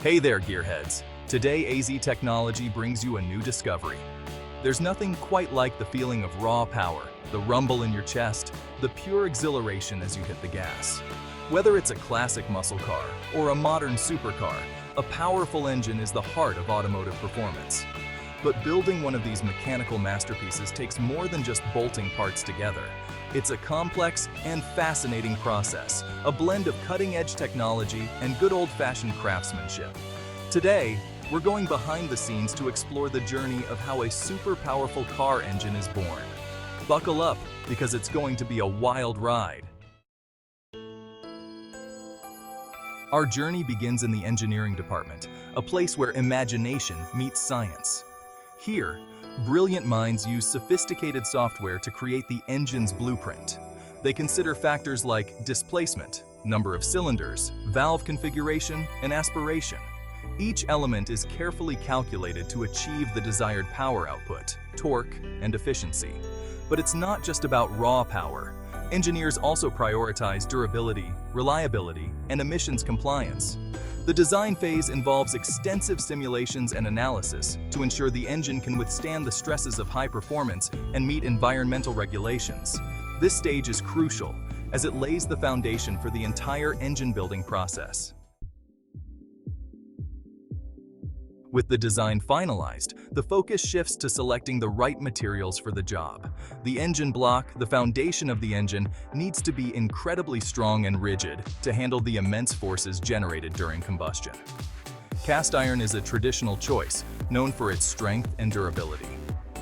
Hey there, gearheads! Today, AZ Technology brings you a new discovery. There's nothing quite like the feeling of raw power, the rumble in your chest, the pure exhilaration as you hit the gas. Whether it's a classic muscle car or a modern supercar, a powerful engine is the heart of automotive performance. But building one of these mechanical masterpieces takes more than just bolting parts together. It's a complex and fascinating process, a blend of cutting-edge technology and good old-fashioned craftsmanship. Today, we're going behind the scenes to explore the journey of how a super powerful car engine is born. Buckle up, because it's going to be a wild ride. Our journey begins in the engineering department, a place where imagination meets science. Here, brilliant minds use sophisticated software to create the engine's blueprint. They consider factors like displacement, number of cylinders, valve configuration, and aspiration. Each element is carefully calculated to achieve the desired power output, torque, and efficiency. But it's not just about raw power. Engineers also prioritize durability, reliability, and emissions compliance. The design phase involves extensive simulations and analysis to ensure the engine can withstand the stresses of high performance and meet environmental regulations. This stage is crucial, as it lays the foundation for the entire engine building process. With the design finalized, the focus shifts to selecting the right materials for the job. The engine block, the foundation of the engine, needs to be incredibly strong and rigid to handle the immense forces generated during combustion. Cast iron is a traditional choice, known for its strength and durability.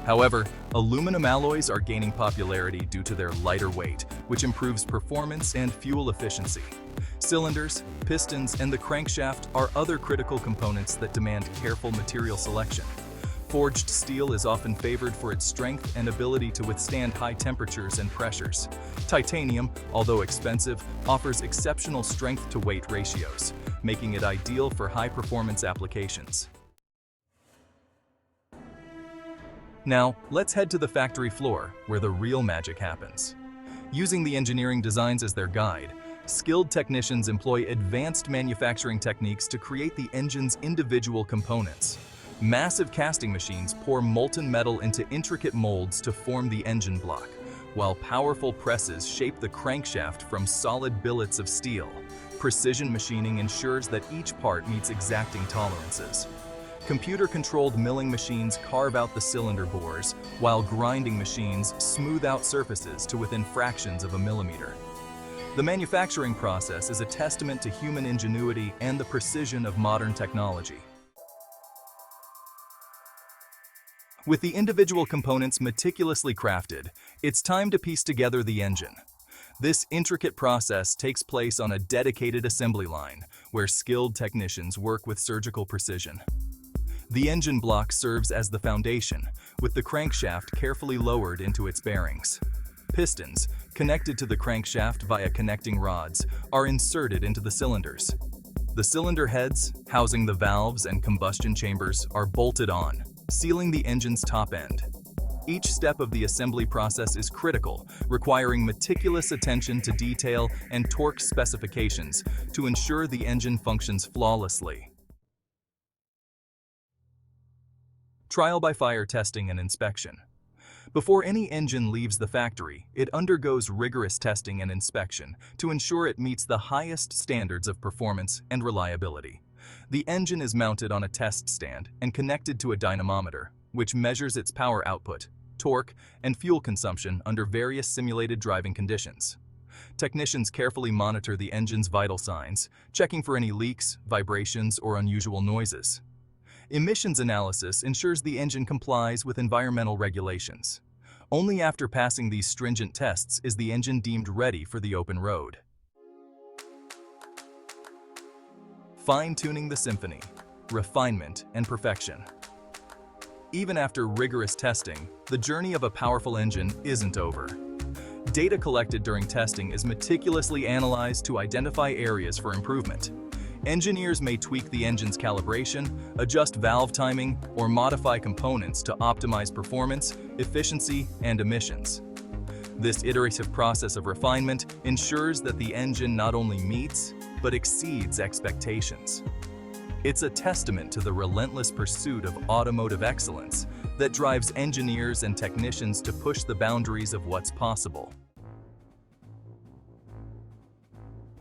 However, aluminum alloys are gaining popularity due to their lighter weight, which improves performance and fuel efficiency. Cylinders, pistons, and the crankshaft are other critical components that demand careful material selection. Forged steel is often favored for its strength and ability to withstand high temperatures and pressures. Titanium, although expensive, offers exceptional strength-to-weight ratios, making it ideal for high-performance applications. Now, let's head to the factory floor, where the real magic happens. Using the engineering designs as their guide, skilled technicians employ advanced manufacturing techniques to create the engine's individual components. Massive casting machines pour molten metal into intricate molds to form the engine block, while powerful presses shape the crankshaft from solid billets of steel. Precision machining ensures that each part meets exacting tolerances. Computer-controlled milling machines carve out the cylinder bores, while grinding machines smooth out surfaces to within fractions of a millimeter. The manufacturing process is a testament to human ingenuity and the precision of modern technology. With the individual components meticulously crafted, it's time to piece together the engine. This intricate process takes place on a dedicated assembly line, where skilled technicians work with surgical precision. The engine block serves as the foundation, with the crankshaft carefully lowered into its bearings. Pistons, connected to the crankshaft via connecting rods, are inserted into the cylinders. The cylinder heads, housing the valves and combustion chambers, are bolted on, sealing the engine's top end. Each step of the assembly process is critical, requiring meticulous attention to detail and torque specifications to ensure the engine functions flawlessly. Trial by fire testing and inspection. Before any engine leaves the factory, it undergoes rigorous testing and inspection to ensure it meets the highest standards of performance and reliability. The engine is mounted on a test stand and connected to a dynamometer, which measures its power output, torque, and fuel consumption under various simulated driving conditions. Technicians carefully monitor the engine's vital signs, checking for any leaks, vibrations, or unusual noises. Emissions analysis ensures the engine complies with environmental regulations. Only after passing these stringent tests is the engine deemed ready for the open road. Fine-tuning the symphony, refinement, and perfection. Even after rigorous testing, the journey of a powerful engine isn't over. Data collected during testing is meticulously analyzed to identify areas for improvement. Engineers may tweak the engine's calibration, adjust valve timing, or modify components to optimize performance, efficiency, and emissions. This iterative process of refinement ensures that the engine not only meets, but exceeds expectations. It's a testament to the relentless pursuit of automotive excellence that drives engineers and technicians to push the boundaries of what's possible.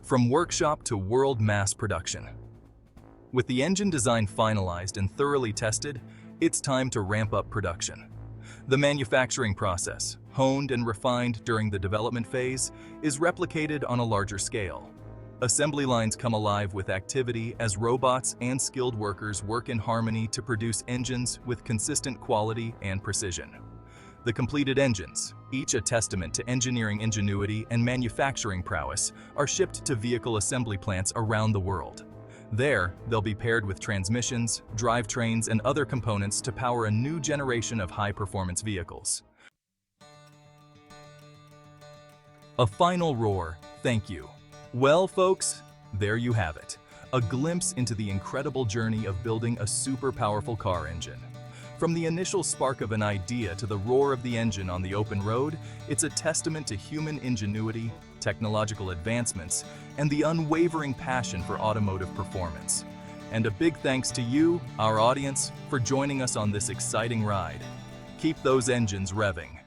From workshop to world mass production. With the engine design finalized and thoroughly tested, it's time to ramp up production. The manufacturing process, honed and refined during the development phase, is replicated on a larger scale. Assembly lines come alive with activity as robots and skilled workers work in harmony to produce engines with consistent quality and precision. The completed engines, each a testament to engineering ingenuity and manufacturing prowess, are shipped to vehicle assembly plants around the world. There, they'll be paired with transmissions, drivetrains, and other components to power a new generation of high-performance vehicles. A final roar, thank you. Well, folks, there you have it. A glimpse into the incredible journey of building a super powerful car engine. From the initial spark of an idea to the roar of the engine on the open road, it's a testament to human ingenuity, technological advancements, and the unwavering passion for automotive performance. And a big thanks to you, our audience, for joining us on this exciting ride. Keep those engines revving.